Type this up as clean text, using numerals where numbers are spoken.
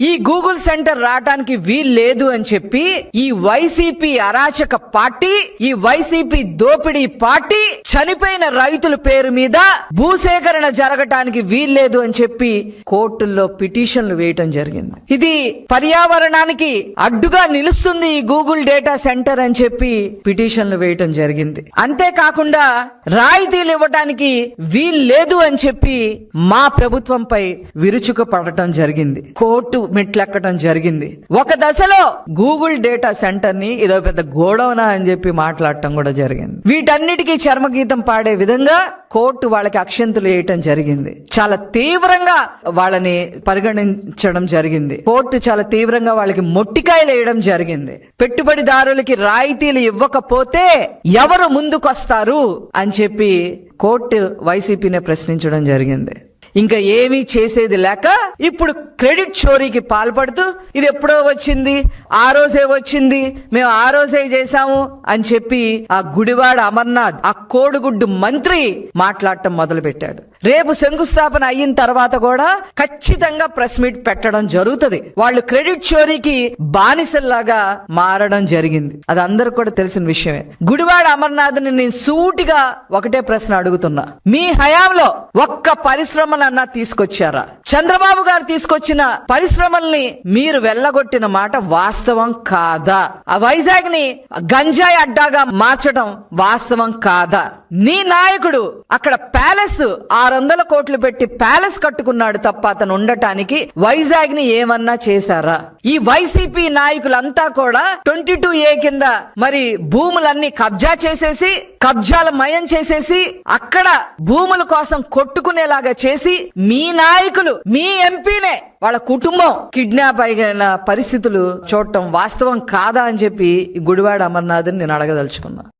ఈ Google centre రావటానికి వీలు లేదు అని చెప్పి ఈ వైసీపీ అరాచక పార్టీ, ఈ వైసీపీ దోపిడీ పార్టీ చనిపోయిన రైతుల పేరు మీద భూసేకరణ జరగటానికి వీల్లేదు అని చెప్పి కోర్టుల్లో పిటిషన్లు వేయటం జరిగింది. ఇది పర్యావరణానికి అడ్డుగా నిలుస్తుంది ఈ గూగుల్ డేటా సెంటర్ అని చెప్పి పిటిషన్లు వేయటం జరిగింది. అంతేకాకుండా రాయితీలు ఇవ్వటానికి వీల్లేదు అని చెప్పి మా ప్రభుత్వంపై విరుచుక పడటం జరిగింది. కోర్టు మెట్లెక్కటం జరిగింది. ఒక దశలో గూగుల్ డేటా సెంటర్ ని ఇదో పెద్ద గోడౌనా అని చెప్పి మాట్లాడటం కూడా జరిగింది. వీటన్నిటికీ చర్మగీతం పాడే విధంగా కోర్టు వాళ్ళకి అక్షంతులు వేయటం జరిగింది. చాలా తీవ్రంగా వాళ్ళని పరిగణించడం జరిగింది. కోర్టు చాలా తీవ్రంగా వాళ్ళకి మొట్టికాయలు వేయడం జరిగింది. పెట్టుబడిదారులకి రాయితీలు ఇవ్వకపోతే ఎవరు ముందుకొస్తారు అని చెప్పి కోర్టు వైసీపీనే ప్రశ్నించడం జరిగింది. ఇంకా ఏమీ చేసేది లేక ఇప్పుడు క్రెడిట్ చోరీకి పాల్పడుతూ ఇది ఎప్పుడో వచ్చింది, ఆ రోజే వచ్చింది, మేము ఆ రోజే చేశాము అని చెప్పి ఆ గుడివాడ అమర్నాథ్, ఆ కోడిగుడ్డు మంత్రి మాట్లాడటం మొదలు పెట్టాడు. రేపు శంకుస్థాపన అయిన తర్వాత కూడా ఖచ్చితంగా ప్రెస్ మీట్ పెట్టడం జరుగుతుంది. వాళ్ళు క్రెడిట్ చోరీకి బానిసల్లాగా మారడం జరిగింది. అది అందరికి కూడా తెలిసిన విషయమే. గుడివాడ అమర్నాథ్ ని నేను సూటిగా ఒకటే ప్రశ్న అడుగుతున్నా, మీ హయాంలో ఒక్క పరిశ్రమ తీసుకొచ్చారా? చంద్రబాబు గారు తీసుకొచ్చిన పరిశ్రమల్ని మీరు వెళ్ళగొట్టిన మాట వాస్తవం కాదా? ఆ వైజాగ్ ని గంజాయి అడ్డాగా మార్చడం వాస్తవం కాదా? నీ నాయకుడు అక్కడ ప్యాలెస్ 600 కోట్లు పెట్టి ప్యాలెస్ కట్టుకున్నాడు తప్ప అతను ఉండటానికి వైజాగ్ ని ఏమన్నా చేశారా? ఈ వైసీపీ నాయకులంతా కూడా 22A కింద మరి భూములన్నీ కబ్జా చేసేసి, కబ్జాల మయం చేసేసి, అక్కడ భూముల కోసం కొట్టుకునేలాగా చేసి మీ నాయకులు, మీ ఎంపీనే వాళ్ళ కుటుంబం కిడ్నాప్ అయిన పరిస్థితులు చూడటం వాస్తవం కాదా అని చెప్పి గుడివాడ అమర్నాథ్ని నేను అడగదలుచుకున్నా.